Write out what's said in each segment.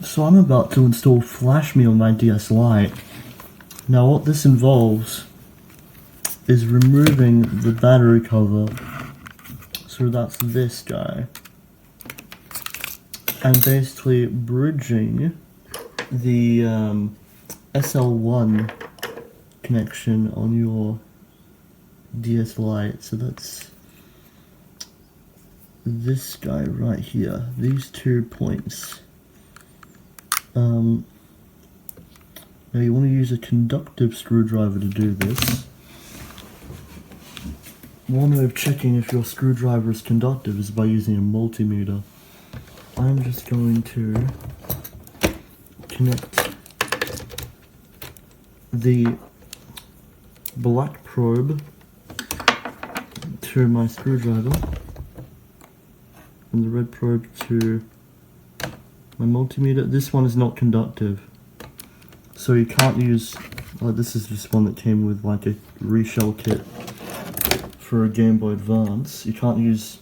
So I'm about to install FlashMe on my DS Lite. Now what this involves is removing the battery cover, so that's this guy, and basically bridging the SL1 connection on your DS Lite. So that's this guy right here, these 2 points. Now you want to use a conductive screwdriver to do this. One way of checking if your screwdriver is conductive is by using a multimeter. I'm just going to connect the black probe to my screwdriver and the red probe to my multimeter. This one is not conductive, so you can't use, this is just one that came with like a reshell kit for a Game Boy Advance. You can't use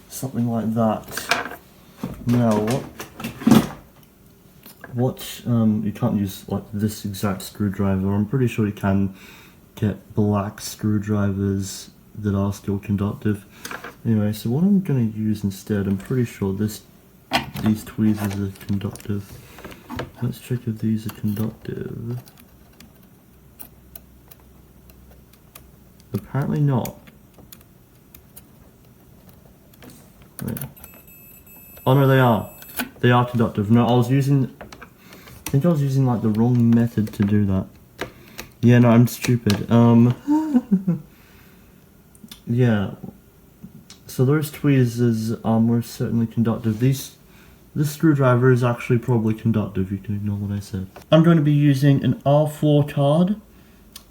something like that. Now you can't use like this exact screwdriver. I'm pretty sure you can get black screwdrivers that are still conductive. Anyway, so what I'm going to use instead, I'm pretty sure these tweezers are conductive. Let's check if these are conductive. Apparently not. Wait. Oh no, they are. They are conductive. No, I think I was using like the wrong method to do that. Yeah, no, I'm stupid. Yeah. So those tweezers are most certainly conductive. This screwdriver is actually probably conductive. You can ignore what I said. I'm going to be using an R4 card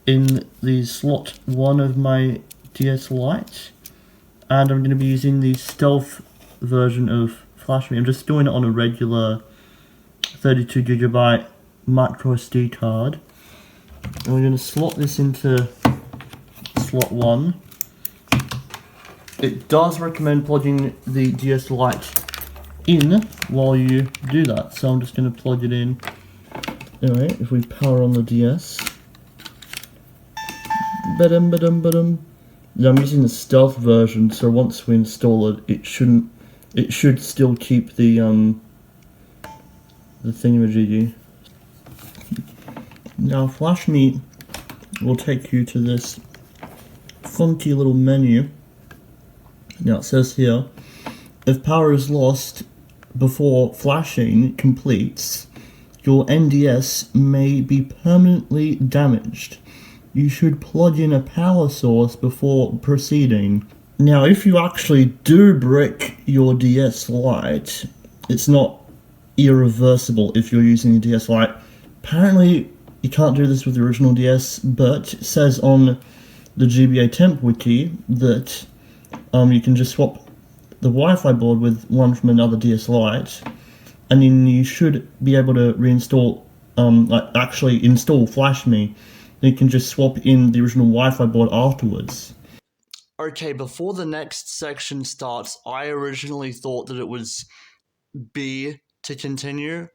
in the slot 1 of my DS Lite, and I'm going to be using the stealth version of FlashMe. I'm just doing it on a regular 32GB micro SD card. And we're going to slot this into slot 1. It does recommend plugging the DS Lite in while you do that, so I'm just going to plug it in. Anyway, if we power on the DS, I'm using the stealth version, so once we install it, it should still keep the thingamajiggy. Now FlashMe will take you to this funky little menu. Now it says here, if power is lost before flashing completes, your NDS may be permanently damaged. You should plug in a power source before proceeding. Now, if you actually do brick your DS Lite, it's not irreversible if you're using a DS Lite. Apparently, you can't do this with the original DS, but it says on the GBA temp wiki that you can just swap the Wi-Fi board with one from another DS Lite, and then you should be able to reinstall, actually install FlashMe. You can just swap in the original Wi-Fi board afterwards. Okay, before the next section starts, I originally thought that it was B to continue.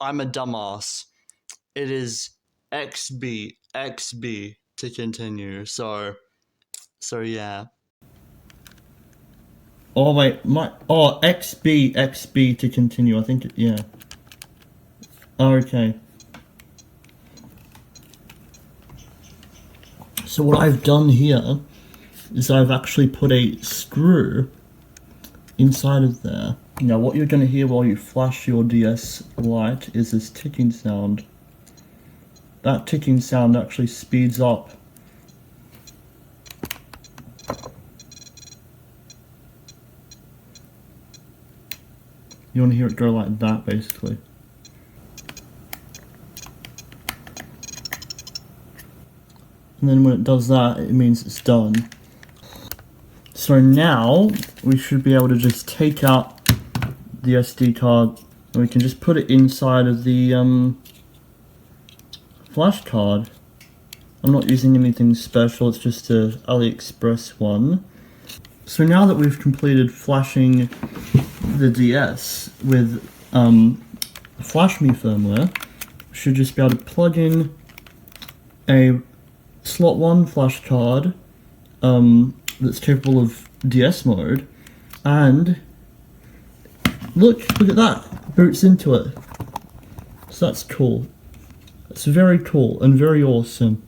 I'm a dumbass. It is XB to continue, so yeah. Oh wait, XB to continue, I think, yeah. Okay. So what I've done here is I've actually put a screw inside of there. Now what you're going to hear while you flash your DS Lite is this ticking sound. That ticking sound actually speeds up. You want to hear it go like that, basically. And then when it does that, it means it's done. So now, we should be able to just take out the SD card, and we can just put it inside of the flash card. I'm not using anything special, it's just a AliExpress one. So now that we've completed flashing the DS with FlashMe firmware, should just be able to plug in a slot 1 flash card that's capable of DS mode, and look at that, boots into it. So that's cool. It's very cool and very awesome.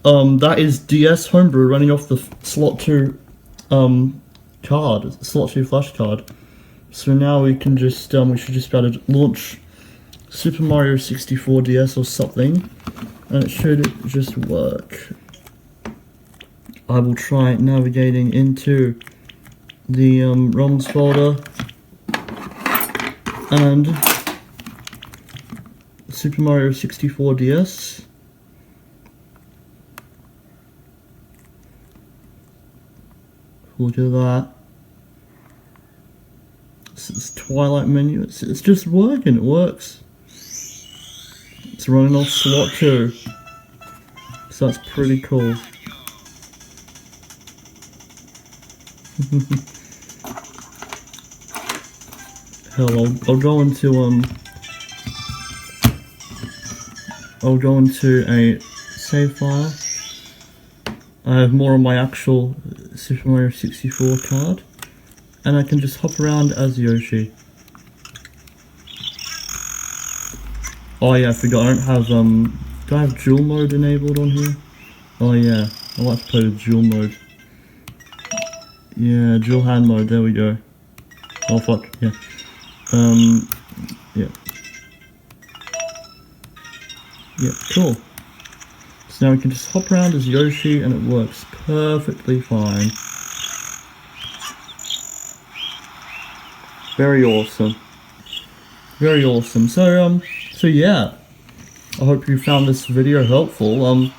That is DS Homebrew running off the slot 2 card, slot 2 flash card. So now we can just, we should just be able to launch Super Mario 64 DS or something, and it should just work. I will try navigating into the ROMs folder and Super Mario 64 DS. Look at that. This Twilight menu, it's just working, it works. It's running off slot 2. So that's pretty cool. Hell, I'll go into a save file. I have more on my actual Super Mario 64 card, and I can just hop around as Yoshi. Oh yeah, I forgot, I don't have, do I have dual mode enabled on here? Oh yeah, I like to play with dual mode. Yeah, dual hand mode, there we go. Oh fuck, yeah. Yeah. Yeah, cool. So now we can just hop around as Yoshi and it works perfectly fine. Very awesome. Very awesome. So yeah. I hope you found this video helpful.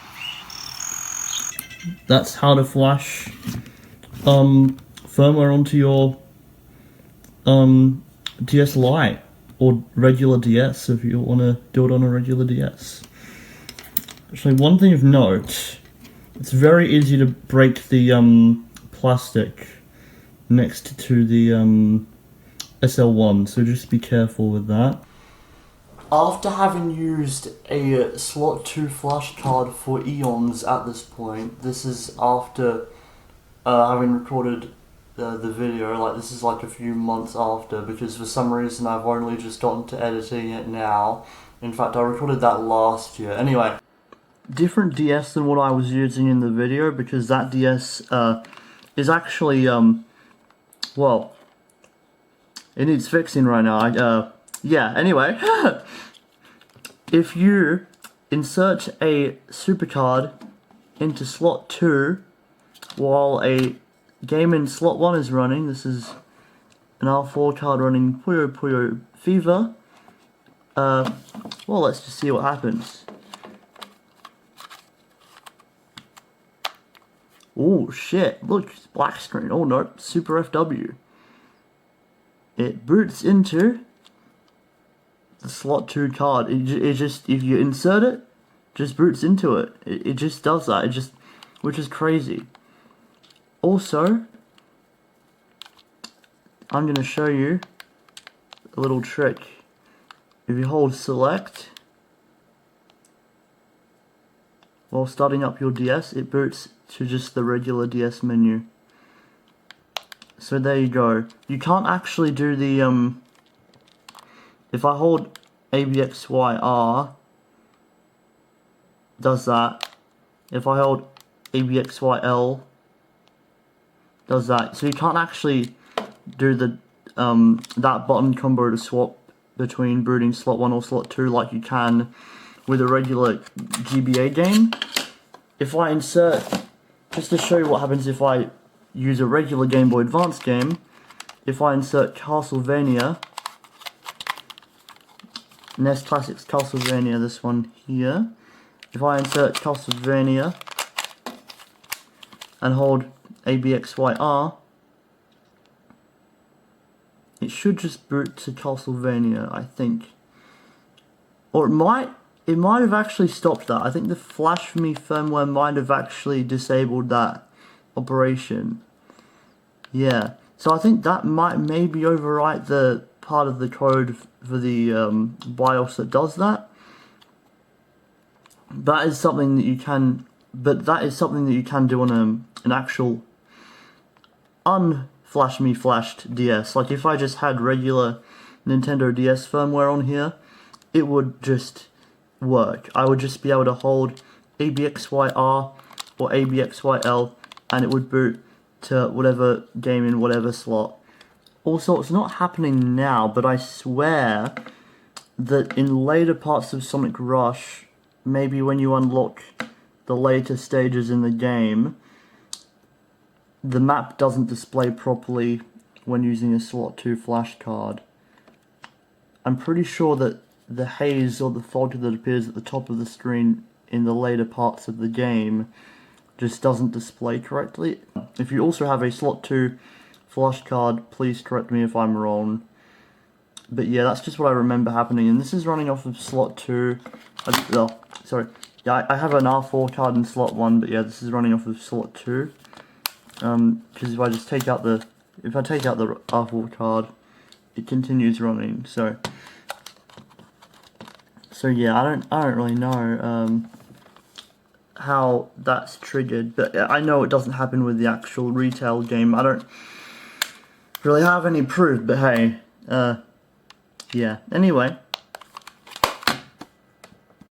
That's how to flash firmware onto your DS Lite or regular DS if you want to do it on a regular DS. Actually, one thing of note, it's very easy to break the plastic next to the SL1, so just be careful with that. After having used a slot 2 flash card for eons at this point, this is after having recorded the video, like this is like a few months after, because for some reason I've only just gotten to editing it now. In fact, I recorded that last year. Anyway, different DS than what I was using in the video, because that DS is actually, well, it needs fixing right now. Yeah, anyway, if you insert a super card into slot 2 while a game in slot 1 is running, this is an R4 card running Puyo Puyo Fever, well, let's just see what happens. Oh shit, look, it's black screen. Oh no, Super FW. It boots into the slot 2 card. It just, if you insert it, just boots into it. It just does that. Which is crazy. Also, I'm going to show you a little trick. If you hold select while starting up your DS, it boots to just the regular DS menu. So there you go. You can't actually do the, if I hold ABXYR, does that. If I hold ABXYL, does that. So you can't actually do the that button combo to swap between booting slot 1 or slot 2 like you can with a regular GBA game. If I insert, just to show you what happens if I use a regular Game Boy Advance game, if I insert Castlevania, NES Classics Castlevania, this one here, if I insert Castlevania and hold ABXYR, it should just boot to Castlevania, I think. Or it might have actually stopped that. I think the FlashMe firmware might have actually disabled that operation. Yeah. So I think that might maybe overwrite the part of the code for the BIOS that does that. That is something that you can, but that is something that you can do on an actual un-FlashMe flashed DS. Like if I just had regular Nintendo DS firmware on here, it would just work. I would just be able to hold ABXYR or ABXYL and it would boot to whatever game in whatever slot. Also, it's not happening now, but I swear that in later parts of Sonic Rush, maybe when you unlock the later stages in the game, the map doesn't display properly when using a slot 2 flash card. I'm pretty sure that the haze or the fog that appears at the top of the screen in the later parts of the game just doesn't display correctly. If you also have a slot 2 flash card, please correct me if I'm wrong. But yeah, that's just what I remember happening, and this is running off of slot 2. I have an R4 card in slot 1, but yeah, this is running off of slot 2. Because if I take out the R4 card, it continues running. So yeah, I don't really know how that's triggered, but I know it doesn't happen with the actual retail game. I don't really have any proof, but hey, yeah. Anyway,